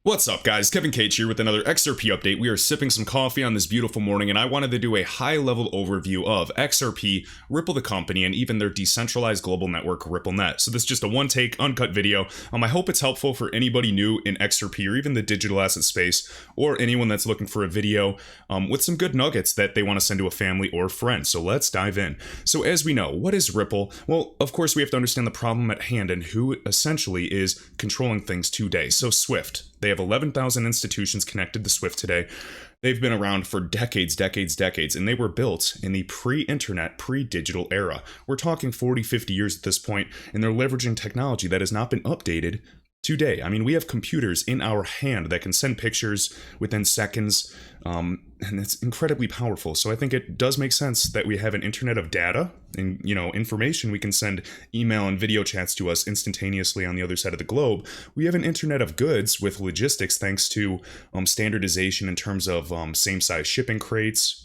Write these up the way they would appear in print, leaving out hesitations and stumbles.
What's up, guys? Kevin Cage here with another XRP update. We are sipping some coffee on this beautiful morning, and I wanted to do a high-level overview of XRP, Ripple the company, and even their decentralized global network, RippleNet. So this is just a one-take, uncut video. I hope it's helpful for anybody new in XRP or even the digital asset space, or anyone that's looking for a video with some good nuggets that they want to send to a family or friend. So let's dive in. So as we know, what is Ripple? Well, of course, we have to understand the problem at hand and who essentially is controlling things today. So Swift. They have 11,000 institutions connected to Swift today. They've been around for decades, and they were built in the pre-internet, pre-digital era. We're talking 40, 50 years at this point, and they're leveraging technology that has not been updated today. I mean, we have computers in our hand that can send pictures within seconds, and it's incredibly powerful. So I think it does make sense that we have an internet of data and, information. We can send email and video chats to us instantaneously on the other side of the globe. We have an internet of goods with logistics thanks to standardization in terms of same-size shipping crates,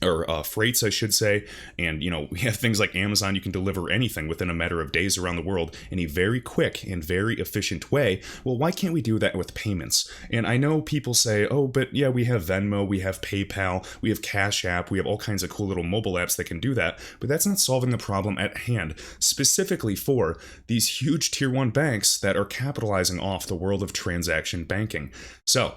or freights, I should say. And, we have things like Amazon. You can deliver anything within a matter of days around the world in a very quick and very efficient way. Well, why can't we do that with payments? And I know people say, oh, but yeah, we have Venmo, we have PayPal, we have Cash App, we have all kinds of cool little mobile apps that can do that. But that's not solving the problem at hand, specifically for these huge tier 1 banks that are capitalizing off the world of transaction banking. So,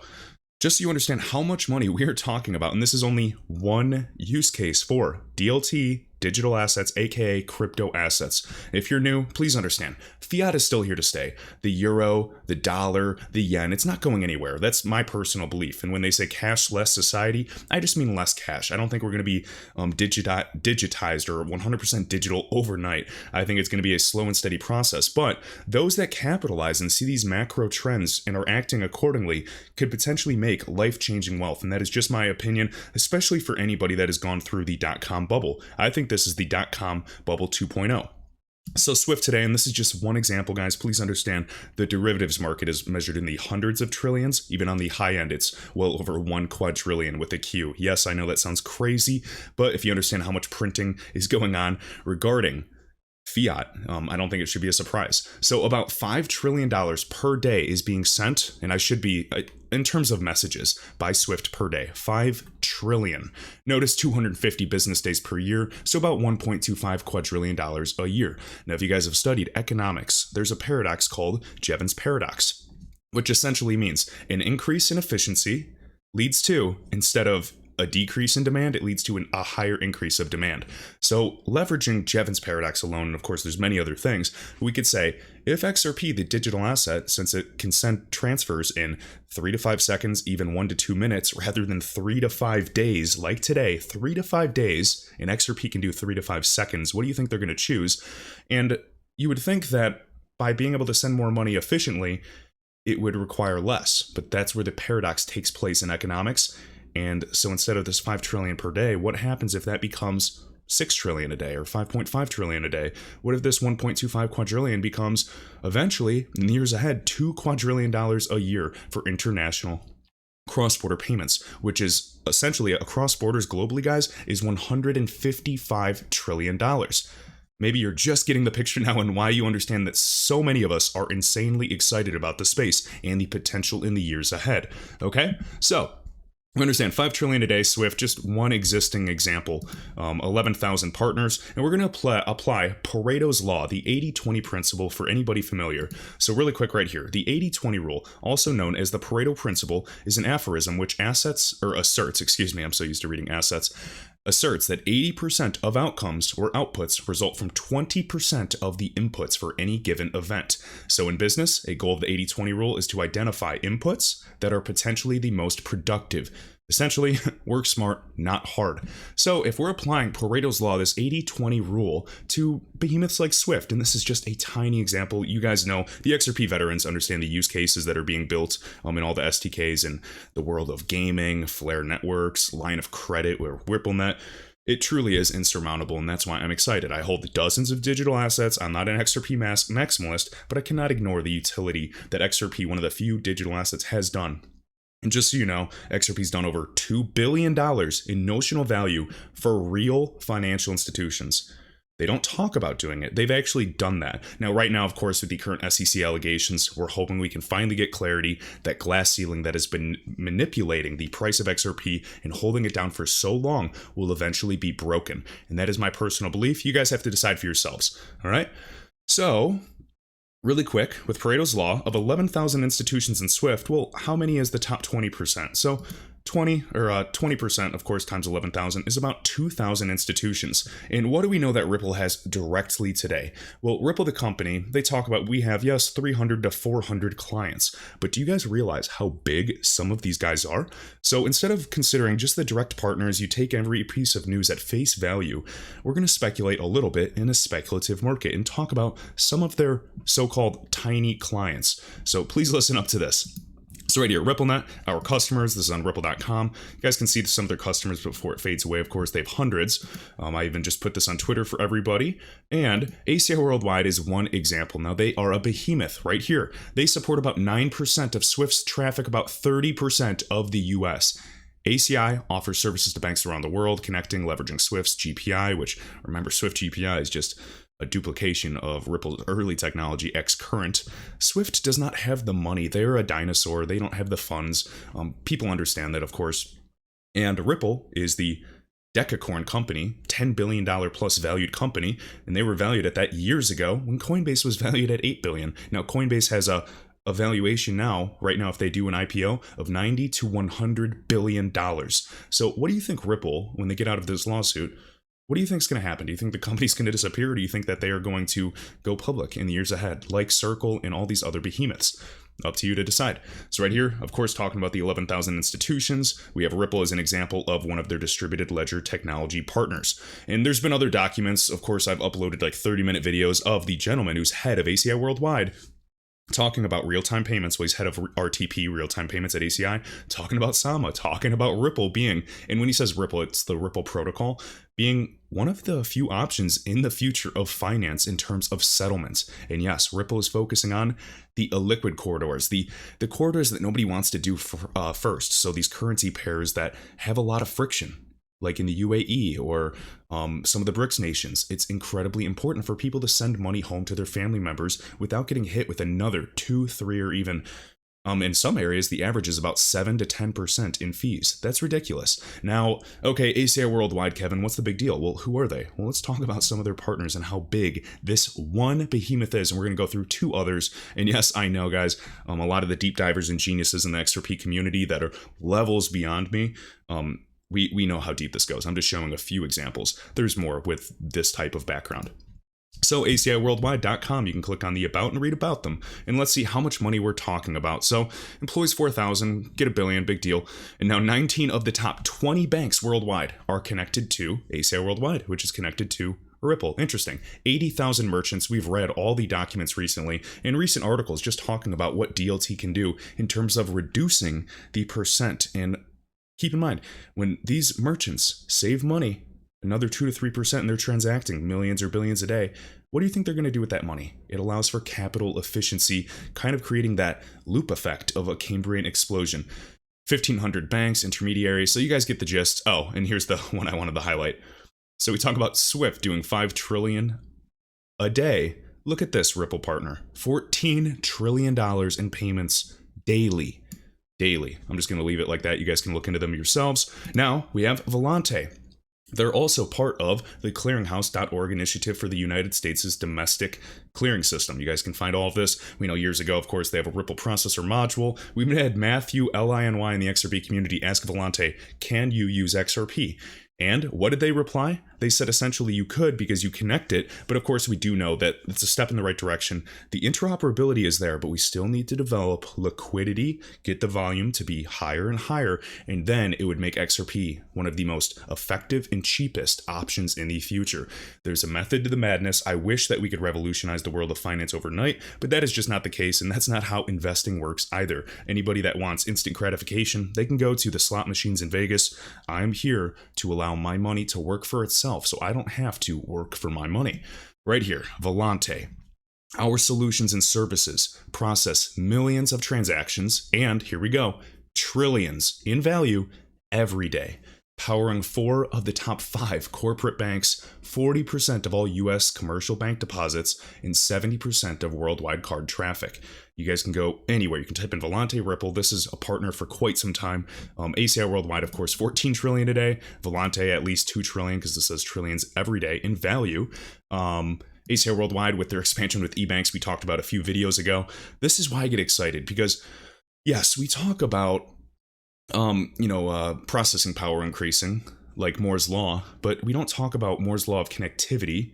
just so you understand how much money we are talking about, and this is only one use case for DLT, digital assets, aka crypto assets. If you're new, please understand, fiat is still here to stay. The euro, the dollar, the yen, it's not going anywhere. That's my personal belief. And when they say cashless society, I just mean less cash. I don't think we're going to be digitized or 100% digital overnight. I think it's going to be a slow and steady process. But those that capitalize and see these macro trends and are acting accordingly could potentially make life-changing wealth. And that is just my opinion, especially for anybody that has gone through the dot-com bubble. I think this is the dot-com bubble 2.0. So Swift today, and this is just one example, guys, please understand the derivatives market is measured in the hundreds of trillions. Even on the high end, it's well over 1 quadrillion with a Q. Yes, I know that sounds crazy, but if you understand how much printing is going on regarding fiat, I don't think it should be a surprise. So about $5 trillion per day is being sent, and I should be, in terms of messages, by Swift per day. 5 trillion. Notice 250 business days per year, so about $1.25 quadrillion a year. Now, if you guys have studied economics, there's a paradox called Jevons paradox, which essentially means an increase in efficiency leads to, instead of a decrease in demand, it leads to a higher increase of demand. So leveraging Jevons paradox alone, and of course there's many other things, we could say if XRP, the digital asset, since it can send transfers in 3 to 5 seconds, even 1 to 2 minutes, rather than 3 to 5 days, like today, 3 to 5 days, and XRP can do 3 to 5 seconds, what do you think they're going to choose? And you would think that by being able to send more money efficiently, it would require less, but that's where the paradox takes place in economics. And so instead of this 5 trillion per day, what happens if that becomes 6 trillion a day or 5.5 trillion a day? What if this 1.25 quadrillion becomes eventually, in the years ahead, $2 quadrillion a year for international cross-border payments, which is essentially across borders globally, guys, is $155 trillion. Maybe you're just getting the picture now and why you understand that so many of us are insanely excited about the space and the potential in the years ahead. Okay? So, we understand 5 trillion a day, Swift, just one existing example, 11,000 partners, and we're going to apply Pareto's law, the 80-20 principle for anybody familiar. So really quick right here, the 80-20 rule, also known as the Pareto principle, is an aphorism which asserts, I'm so used to reading assets, asserts that 80% of outcomes or outputs result from 20% of the inputs for any given event. So in business, a goal of the 80-20 rule is to identify inputs that are potentially the most productive. Essentially, work smart, not hard. So if we're applying Pareto's law, this 80-20 rule, to behemoths like Swift, and this is just a tiny example, you guys know, the XRP veterans understand the use cases that are being built in all the SDKs in the world of gaming, Flare networks, line of credit, or RippleNet. It truly is insurmountable, and that's why I'm excited. I hold dozens of digital assets. I'm not an XRP maximalist, but I cannot ignore the utility that XRP, one of the few digital assets, has done. And just so you know, XRP's done over $2 billion in notional value for real financial institutions. They don't talk about doing it. They've actually done that. Now, right now, of course, with the current SEC allegations, we're hoping we can finally get clarity that glass ceiling that has been manipulating the price of XRP and holding it down for so long will eventually be broken. And that is my personal belief. You guys have to decide for yourselves. All right? So, really quick, with Pareto's law of 11,000 institutions in Swift, well, how many is the top 20%? So 20%, of course, times 11,000 is about 2,000 institutions. And what do we know that Ripple has directly today? Well, Ripple, the company, they talk about we have, yes, 300 to 400 clients. But do you guys realize how big some of these guys are? So instead of considering just the direct partners, you take every piece of news at face value, we're going to speculate a little bit in a speculative market and talk about some of their so-called tiny clients. So please listen up to this. So right here, RippleNet, our customers, this is on ripple.com. You guys can see some of their customers before it fades away. Of course, they have hundreds. I even just put this on Twitter for everybody. And ACI Worldwide is one example. Now, they are a behemoth right here. They support about 9% of Swift's traffic, about 30% of the US. ACI offers services to banks around the world, connecting, leveraging Swift's GPI, which, remember, Swift GPI is just a duplication of Ripple's early technology, X Current. Swift does not have the money. They're a dinosaur. They don't have the funds. People understand that, of course. And Ripple is the decacorn company, $10 billion plus valued company, and they were valued at that years ago when Coinbase was valued at $8 billion. Now, Coinbase has a valuation now, right now, if they do an IPO, of $90 to $100 billion. So what do you think Ripple, when they get out of this lawsuit, what do you think is going to happen? Do you think the company's going to disappear? Or do you think that they are going to go public in the years ahead, like Circle and all these other behemoths? Up to you to decide. So right here, of course, talking about the 11,000 institutions, we have Ripple as an example of one of their distributed ledger technology partners. And there's been other documents. Of course, I've uploaded like 30-minute videos of the gentleman who's head of ACI Worldwide, talking about real-time payments. Well, he's head of RTP, real-time payments at ACI, talking about Sama, talking about Ripple being, and when he says Ripple, it's the Ripple protocol, being one of the few options in the future of finance in terms of settlements. And yes, Ripple is focusing on the illiquid corridors, the corridors that nobody wants to do first. So these currency pairs that have a lot of friction, like in the UAE or some of the BRICS nations. It's incredibly important for people to send money home to their family members without getting hit with another 2, 3, or even, in some areas, the average is about 7 to 10% in fees. That's ridiculous. Now, okay, ACI Worldwide, Kevin, what's the big deal? Well, who are they? Well, let's talk about some of their partners and how big this one behemoth is. And we're going to go through 2 others. And yes, I know, guys, a lot of the deep divers and geniuses in the XRP community that are levels beyond me, we know how deep this goes. I'm just showing a few examples. There's more with this type of background. So ACIworldwide.com, you can click on the About and read about them. And let's see how much money we're talking about. So employees 4,000, get $1 billion, big deal. And now 19 of the top 20 banks worldwide are connected to ACI Worldwide, which is connected to Ripple. Interesting. 80,000 merchants. We've read all the documents recently and recent articles just talking about what DLT can do in terms of reducing the percent. And keep in mind, when these merchants save money, another 2 to 3%, and they're transacting millions or billions a day, what do you think they're going to do with that money? It allows for capital efficiency, kind of creating that loop effect of a Cambrian explosion. 1,500 banks, intermediaries, so you guys get the gist. Oh, and here's the one I wanted to highlight. So we talk about Swift doing $5 trillion a day. Look at this, Ripple partner. $14 trillion in payments daily. I'm just going to leave it like that. You guys can look into them yourselves. Now, we have Volante. They're also part of the clearinghouse.org initiative for the United States' domestic clearing system. You guys can find all of this. We know years ago, of course, they have a Ripple processor module. We even had Matthew Liny in the XRP community ask Volante, can you use XRP? And what did they reply? They said essentially you could because you connect it, but of course we do know that it's a step in the right direction. The interoperability is there, but we still need to develop liquidity, get the volume to be higher and higher, and then it would make XRP one of the most effective and cheapest options in the future. There's a method to the madness. I wish that we could revolutionize the world of finance overnight, but that is just not the case, and that's not how investing works either. Anybody that wants instant gratification, they can go to the slot machines in Vegas. I'm here to allow my money to work for itself, so I don't have to work for my money. Right here, Volante. Our solutions and services process millions of transactions, and here we go, trillions in value every day. powering 4 of the top 5 corporate banks, 40% of all US commercial bank deposits, and 70% of worldwide card traffic. You guys can go anywhere. You can type in Volante Ripple. This is a partner for quite some time. ACI worldwide, of course, 14 trillion a day. Volante at least 2 trillion, because this says trillions every day in value. ACI worldwide with their expansion with e-banks we talked about a few videos ago. This is why I get excited, because yes, we talk about processing power increasing, like Moore's Law, but we don't talk about Moore's Law of connectivity,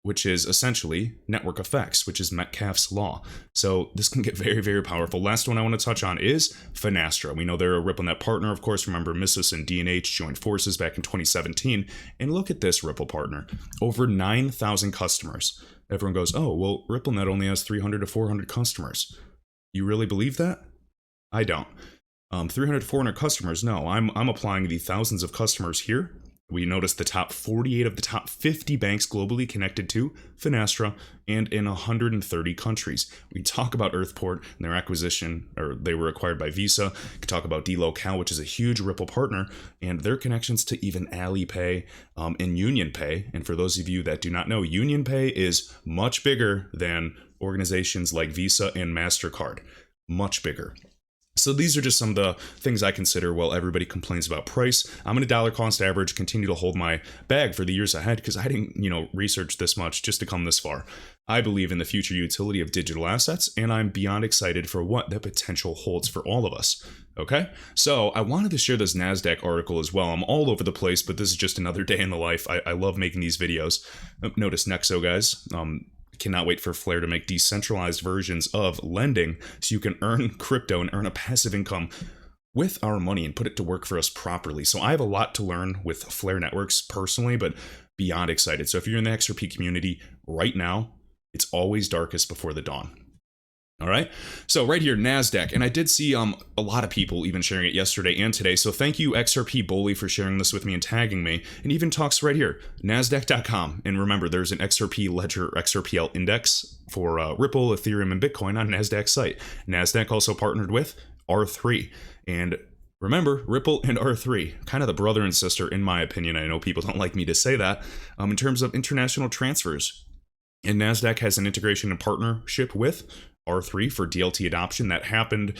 which is essentially network effects, which is Metcalfe's law. So this can get very, very powerful. Last one I want to touch on is Finastra. We know they're a RippleNet partner, of course. Remember, Missus and D&H joined forces back in 2017. And look at this Ripple partner. Over 9,000 customers. Everyone goes, oh, well, RippleNet only has 300 to 400 customers. You really believe that? I don't. 300 to 400 customers, no, I'm applying the thousands of customers here. We notice the top 48 of the top 50 banks globally connected to Finastra and in 130 countries. We talk about Earthport and their acquisition, or they were acquired by Visa. We can talk about DLocal, which is a huge Ripple partner, and their connections to even Alipay and UnionPay. And for those of you that do not know, UnionPay is much bigger than organizations like Visa and MasterCard. Much bigger. So these are just some of the things I consider while everybody complains about price. I'm going to dollar cost average, continue to hold my bag for the years ahead because I didn't, research this much just to come this far. I believe in the future utility of digital assets, and I'm beyond excited for what the potential holds for all of us. Okay, so I wanted to share this NASDAQ article as well. I'm all over the place, but this is just another day in the life. I love making these videos. Notice Nexo, guys. Cannot wait for Flare to make decentralized versions of lending so you can earn crypto and earn a passive income with our money and put it to work for us properly. So I have a lot to learn with Flare Networks personally, but beyond excited. So if you're in the XRP community right now, it's always darkest before the dawn. All right, so right here, NASDAQ, and I did see a lot of people even sharing it yesterday and today, so thank you XRP Bully for sharing this with me and tagging me, and even talks right here, NASDAQ.com, and remember, there's an XRP Ledger XRPL index for Ripple, Ethereum, and Bitcoin on NASDAQ site. NASDAQ also partnered with R3, and remember, Ripple and R3, kind of the brother and sister in my opinion. I know people don't like me to say that, in terms of international transfers, and NASDAQ has an integration and partnership with R3 for DLT adoption that happened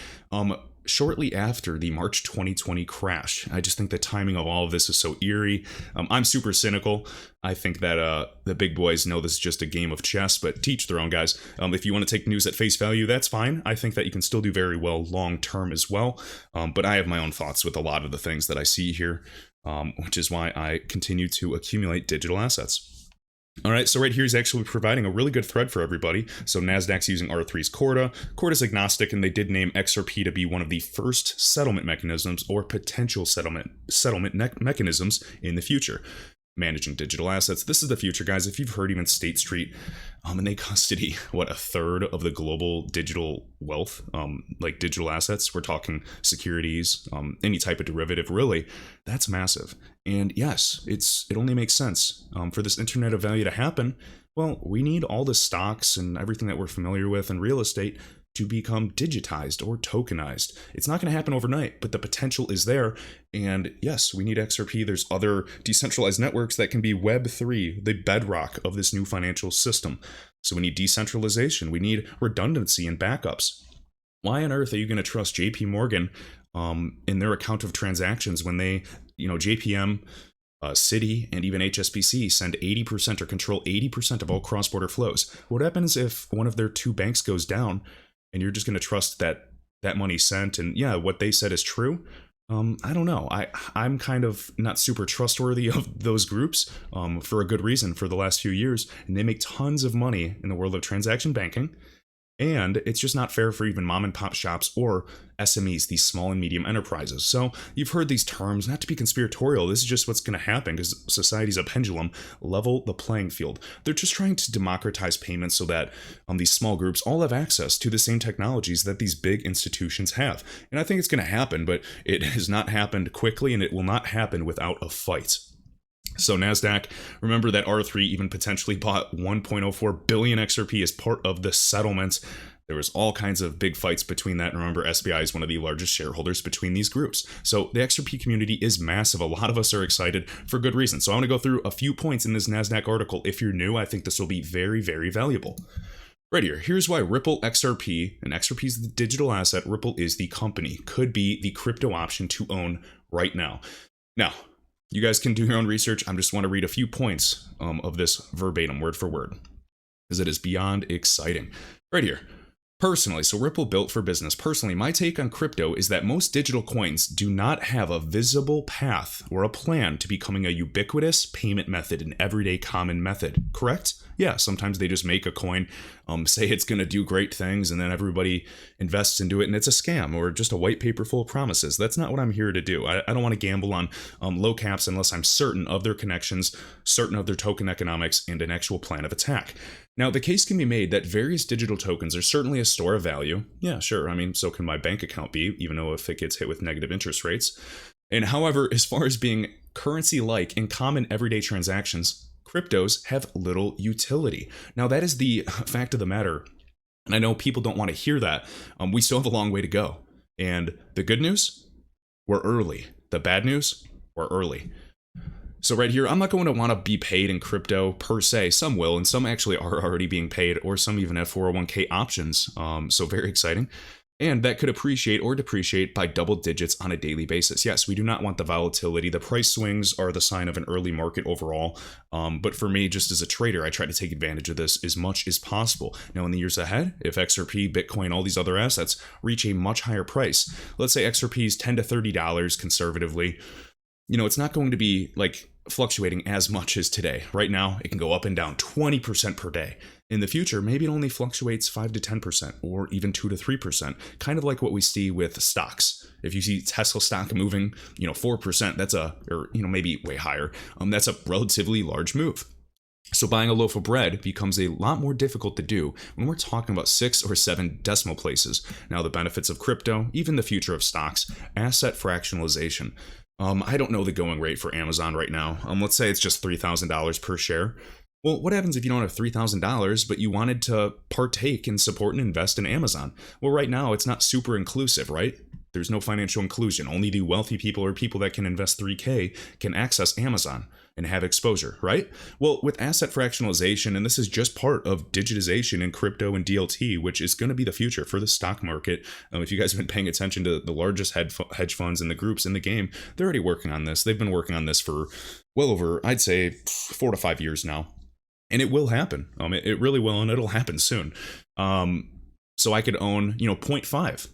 shortly after the March 2020 crash. I just think the timing of all of this is so eerie. I'm super cynical. I think that the big boys know this is just a game of chess, but teach their own, guys. If you want to take news at face value, that's fine. I think that you can still do very well long term as well. But I have my own thoughts with a lot of the things that I see here, which is why I continue to accumulate digital assets. All right, so right here is actually providing a really good thread for everybody. So NASDAQ's using R3's Corda. Corda's agnostic, and they did name XRP to be one of the first settlement mechanisms or potential settlement mechanisms in the future. Managing digital assets. This is the future, guys. If you've heard even State Street, and they custody, a third of the global digital wealth, like digital assets. We're talking securities, any type of derivative, really. That's massive. And yes, it only makes sense for this Internet of Value to happen. Well, we need all the stocks and everything that we're familiar with in real estate to become digitized or tokenized. It's not going to happen overnight, but the potential is there. And yes, we need XRP. There's other decentralized networks that can be Web3, the bedrock of this new financial system. So we need decentralization. We need redundancy and backups. Why on earth are you going to trust JP Morgan in their account of transactions when they, JPM, Citi, and even HSBC send 80% or control 80% of all cross-border flows? What happens if one of their two banks goes down and you're just going to trust that money sent and what they said is true? I don't know. I'm kind of not super trustworthy of those groups for a good reason for the last few years, and they make tons of money in the world of transaction banking. And it's just not fair for even mom and pop shops or SMEs, these small and medium enterprises. So you've heard these terms, not to be conspiratorial, this is just what's going to happen because society's a pendulum. Level the playing field. They're just trying to democratize payments so that these small groups all have access to the same technologies that these big institutions have. And I think it's going to happen, but it has not happened quickly, and it will not happen without a fight. So NASDAQ, remember that R3 even potentially bought 1.04 billion XRP as part of the settlement. There was all kinds of big fights between that. And remember, SBI is one of the largest shareholders between these groups. So the XRP community is massive. A lot of us are excited for good reason. So I want to go through a few points in this NASDAQ article. If you're new, I think this will be very, very valuable. Right here, here's why Ripple XRP, and XRP is the digital asset, Ripple is the company, could be the crypto option to own right now. Now, you guys can do your own research. I just want to read a few points of this verbatim, word for word, because it is beyond exciting. Right here. Personally, so Ripple built for business. Personally, my take on crypto is that most digital coins do not have a visible path or a plan to becoming a ubiquitous payment method, an everyday common method, correct? Yeah, sometimes they just make a coin, say it's going to do great things, and then everybody invests into it, and it's a scam or just a white paper full of promises. That's not what I'm here to do. I don't want to gamble on low caps unless I'm certain of their connections, certain of their token economics, and an actual plan of attack. Now, the case can be made that various digital tokens are certainly a store of value. Yeah, sure. I mean, so can my bank account be, even though if it gets hit with negative interest rates. And however, as far as being currency-like in common everyday transactions, cryptos have little utility. Now, that is the fact of the matter. And I know people don't want to hear that. We still have a long way to go. And the good news, we're early. The bad news, we're early. So right here, I'm not going to want to be paid in crypto per se. Some will, and some actually are already being paid, or some even have 401k options. So very exciting. And that could appreciate or depreciate by double digits on a daily basis. Yes, we do not want the volatility. The price swings are the sign of an early market overall. But for me, just as a trader, I try to take advantage of this as much as possible. Now, in the years ahead, if XRP, Bitcoin, all these other assets reach a much higher price, let's say XRP is $10 to $30 conservatively, it's not going to be like fluctuating as much as today. Right now, it can go up and down 20% per day. In the future, maybe it only fluctuates 5 to 10% or even 2 to 3%, kind of like what we see with stocks. If you see Tesla stock moving, 4%, or maybe way higher, that's a relatively large move. So buying a loaf of bread becomes a lot more difficult to do when we're talking about 6 or 7 decimal places. Now, the benefits of crypto, even the future of stocks, asset fractionalization. I don't know the going rate for Amazon right now. Let's say it's just $3,000 per share. Well, what happens if you don't have $3,000, but you wanted to partake and support and invest in Amazon? Well, right now, it's not super inclusive, right? There's no financial inclusion. Only the wealthy people or people that can invest $3K can access Amazon and have exposure, right? Well, with asset fractionalization, and this is just part of digitization in crypto and DLT, which is going to be the future for the stock market. If you guys have been paying attention to the largest hedge funds and the groups in the game, they're already working on this. They've been working on this for well over, I'd say, 4 to 5 years now. And it will happen. It really will, and it'll happen soon. So I could own, 0.5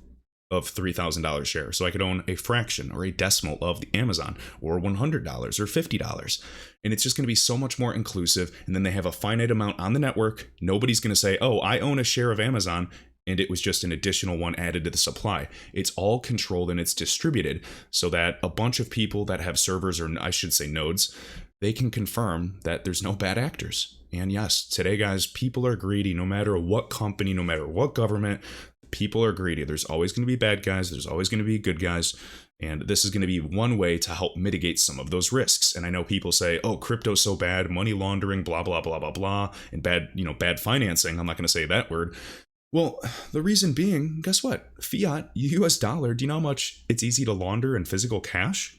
of $3,000 share. So I could own a fraction or a decimal of the Amazon, or $100 or $50. And it's just going to be so much more inclusive. And then they have a finite amount on the network. Nobody's going to say, oh, I own a share of Amazon, and it was just an additional one added to the supply. It's all controlled and it's distributed so that a bunch of people that have servers, or I should say nodes, they can confirm that there's no bad actors. And yes, today, guys, people are greedy. No matter what company, no matter what government, people are greedy. There's always going to be bad guys. There's always going to be good guys. And this is going to be one way to help mitigate some of those risks. And I know people say, oh, crypto's so bad, money laundering, blah, blah, blah, blah, blah, and bad financing. I'm not going to say that word. Well, the reason being, guess what? Fiat, US dollar, do you know how much it's easy to launder in physical cash?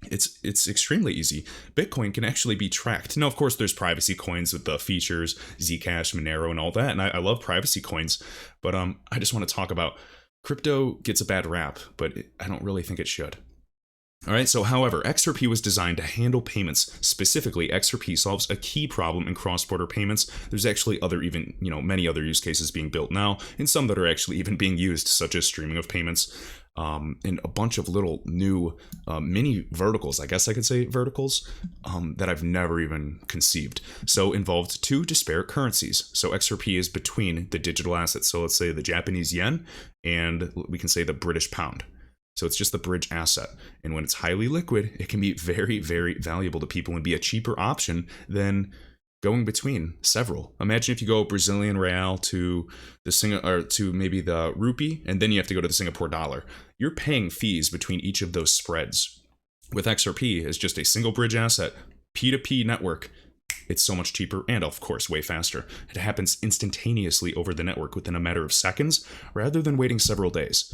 It's extremely easy. Bitcoin can actually be tracked. Now, of course, there's privacy coins with the features, Zcash, Monero, and all that. And I love privacy coins. But I just want to talk about crypto gets a bad rap, but I don't really think it should. All right, so however, XRP was designed to handle payments. Specifically, XRP solves a key problem in cross-border payments. There's actually many other use cases being built now, and some that are actually even being used, such as streaming of payments, and a bunch of little new mini verticals, I guess I could say verticals, that I've never even conceived. So involved 2 disparate currencies. So XRP is between the digital assets. So let's say the Japanese yen, and we can say the British pound. So it's just the bridge asset. And when it's highly liquid, it can be very, very valuable to people and be a cheaper option than going between several. Imagine if you go Brazilian real to to maybe the rupee, and then you have to go to the Singapore dollar. You're paying fees between each of those spreads. With XRP, it's just a single bridge asset, P2P network. It's so much cheaper and, of course, way faster. It happens instantaneously over the network within a matter of seconds rather than waiting several days.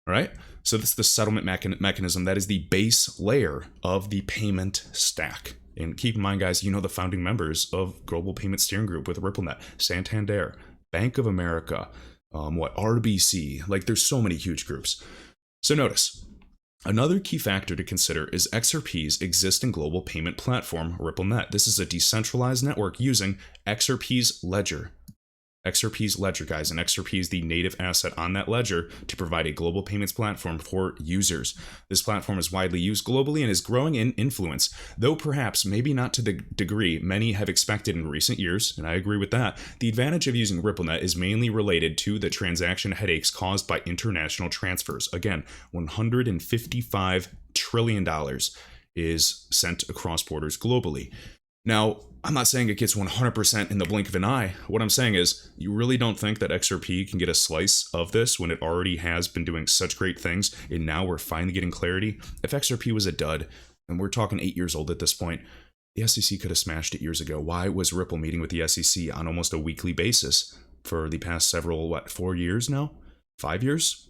All right? So that's the settlement mechanism. That is the base layer of the payment stack. And keep in mind, guys, you know the founding members of Global Payment Steering Group with RippleNet, Santander, Bank of America, RBC. Like, there's so many huge groups. So notice, another key factor to consider is XRP's existing global payment platform, RippleNet. This is a decentralized network using XRP's ledger. XRP's ledger, guys, and XRP is the native asset on that ledger to provide a global payments platform for users. This platform is widely used globally and is growing in influence, though perhaps maybe not to the degree many have expected in recent years, and I agree with that. The advantage of using RippleNet is mainly related to the transaction headaches caused by international transfers. Again, $155 trillion is sent across borders globally. Now, I'm not saying it gets 100% in the blink of an eye. What I'm saying is, you really don't think that XRP can get a slice of this when it already has been doing such great things, and now we're finally getting clarity? If XRP was a dud, and we're talking 8 years old at this point, the SEC could have smashed it years ago. Why was Ripple meeting with the SEC on almost a weekly basis for the past several, 4 years now? 5 years?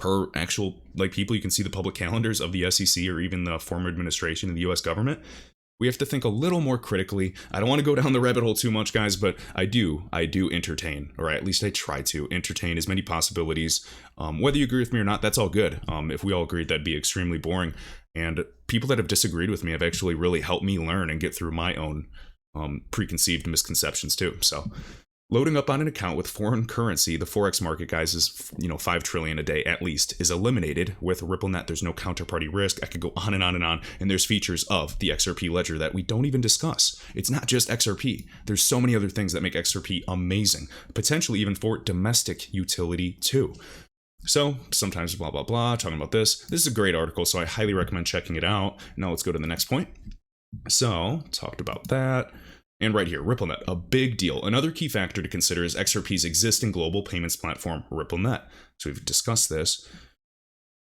Per actual, people, you can see the public calendars of the SEC or even the former administration in the US government. We have to think a little more critically. I don't want to go down the rabbit hole too much, guys, but I do entertain, or at least I try to entertain as many possibilities. Whether you agree with me or not, that's all good. If we all agreed, that'd be extremely boring. And people that have disagreed with me have actually really helped me learn and get through my own preconceived misconceptions too. So loading up on an account with foreign currency, the Forex market, guys, is, $5 trillion a day at least, is eliminated with RippleNet. There's no counterparty risk. I could go on and on and on. And there's features of the XRP ledger that we don't even discuss. It's not just XRP. There's so many other things that make XRP amazing, potentially even for domestic utility too. So sometimes blah, blah, blah, talking about this. This is a great article, so I highly recommend checking it out. Now let's go to the next point. So talked about that. And right here, RippleNet, a big deal. Another key factor to consider is XRP's existing global payments platform, RippleNet. So we've discussed this.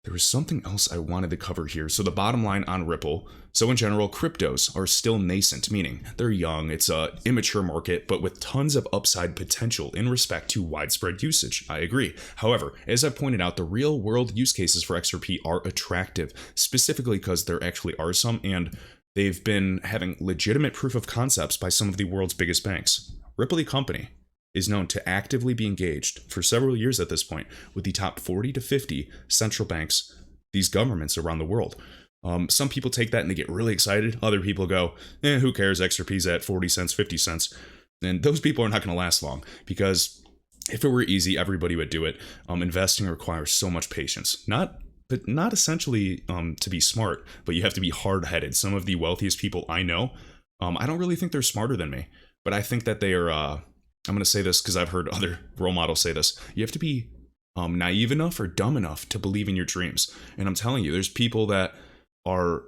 There was something else I wanted to cover here. So the bottom line on Ripple. So in general, cryptos are still nascent, meaning they're young. It's an immature market, but with tons of upside potential in respect to widespread usage. I agree. However, as I pointed out, the real world use cases for XRP are attractive, specifically because there actually are some, and they've been having legitimate proof of concepts by some of the world's biggest banks. Ripple, the company, is known to actively be engaged for several years at this point with the top 40 to 50 central banks, these governments around the world. Some people take that and they get really excited. Other people go, who cares? XRP's at 40 cents, 50 cents. And those people are not going to last long, because if it were easy, everybody would do it. Investing requires so much patience. But not essentially to be smart, but you have to be hard-headed. Some of the wealthiest people I know, I don't really think they're smarter than me, but I think that they are, I'm going to say this because I've heard other role models say this, you have to be naive enough or dumb enough to believe in your dreams. And I'm telling you, there's people that are,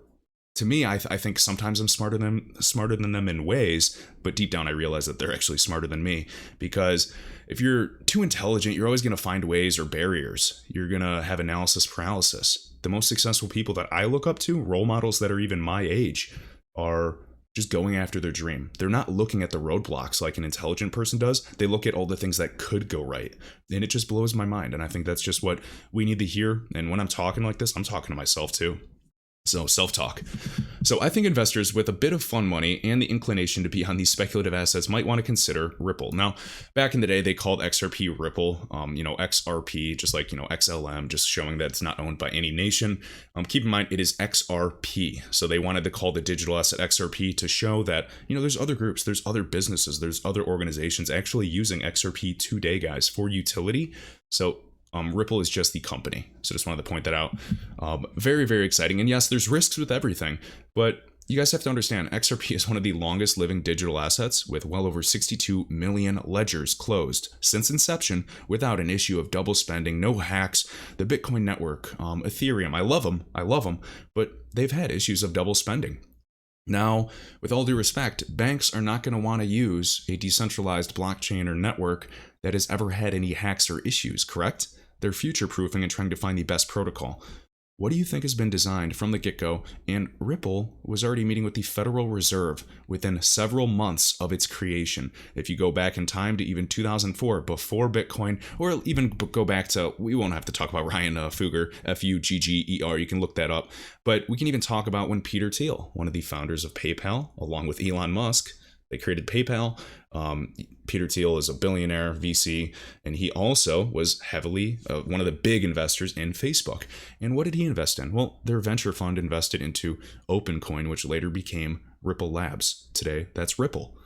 to me, I think sometimes I'm smarter than them in ways, but deep down I realize that they're actually smarter than me, because if you're too intelligent, you're always going to find ways or barriers. You're going to have analysis paralysis. The most successful people that I look up to, role models that are even my age, are just going after their dream. They're not looking at the roadblocks like an intelligent person does. They look at all the things that could go right. And it just blows my mind. And I think that's just what we need to hear. And when I'm talking like this, I'm talking to myself too. So self-talk. So I think investors with a bit of fun money and the inclination to be on these speculative assets might want to consider Ripple. Now, back in the day, they called XRP Ripple, XRP, just like, XLM, just showing that it's not owned by any nation. Keep in mind, it is XRP. So they wanted to call the digital asset XRP to show that, there's other groups, there's other businesses, there's other organizations actually using XRP today, guys, for utility. So Ripple is just the company. So just wanted to point that out. Very, very exciting. And yes, there's risks with everything, but you guys have to understand, XRP is one of the longest living digital assets with well over 62 million ledgers closed since inception without an issue of double spending, no hacks. The Bitcoin network, Ethereum, I love them, but they've had issues of double spending. Now, with all due respect, banks are not going to want to use a decentralized blockchain or network that has ever had any hacks or issues, correct? They're future-proofing and trying to find the best protocol. What do you think has been designed from the get-go? And Ripple was already meeting with the Federal Reserve within several months of its creation. If you go back in time to even 2004, before Bitcoin, or even go back to, we won't have to talk about Ryan Fugger, F-U-G-G-E-R, you can look that up. But we can even talk about when Peter Thiel, one of the founders of PayPal, along with Elon Musk, they created PayPal. Peter Thiel is a billionaire VC, and he also was heavily one of the big investors in Facebook. And what did he invest in? Well, their venture fund invested into OpenCoin, which later became Ripple Labs. Today, that's Ripple.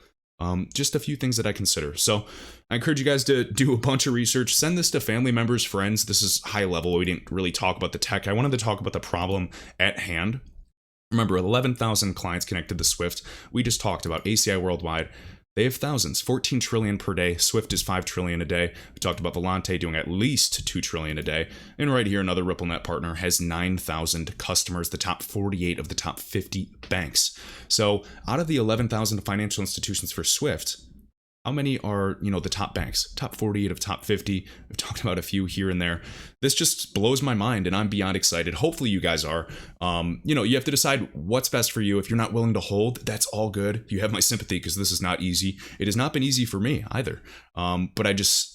Just a few things that I consider. So I encourage you guys to do a bunch of research. Send this to family members, friends. This is high level. We didn't really talk about the tech. I wanted to talk about the problem at hand. Remember, 11,000 clients connected to Swift. We just talked about ACI worldwide. They have thousands, 14 trillion per day. Swift is 5 trillion a day. We talked about Volante doing at least 2 trillion a day. And right here, another RippleNet partner has 9,000 customers, the top 48 of the top 50 banks. So out of the 11,000 financial institutions for Swift, how many are, the top banks? Top 48 of top 50. We've talked about a few here and there. This just blows my mind, and I'm beyond excited. Hopefully you guys are. You have to decide what's best for you. If you're not willing to hold, that's all good. You have my sympathy because this is not easy. It has not been easy for me either. But I just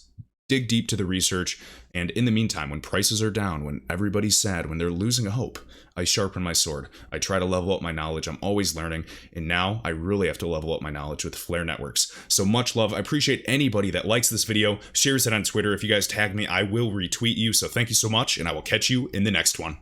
dig deep to the research. And in the meantime, when prices are down, when everybody's sad, when they're losing hope, I sharpen my sword. I try to level up my knowledge. I'm always learning. And now I really have to level up my knowledge with Flare Networks. So much love. I appreciate anybody that likes this video, shares it on Twitter. If you guys tag me, I will retweet you. So thank you so much, and I will catch you in the next one.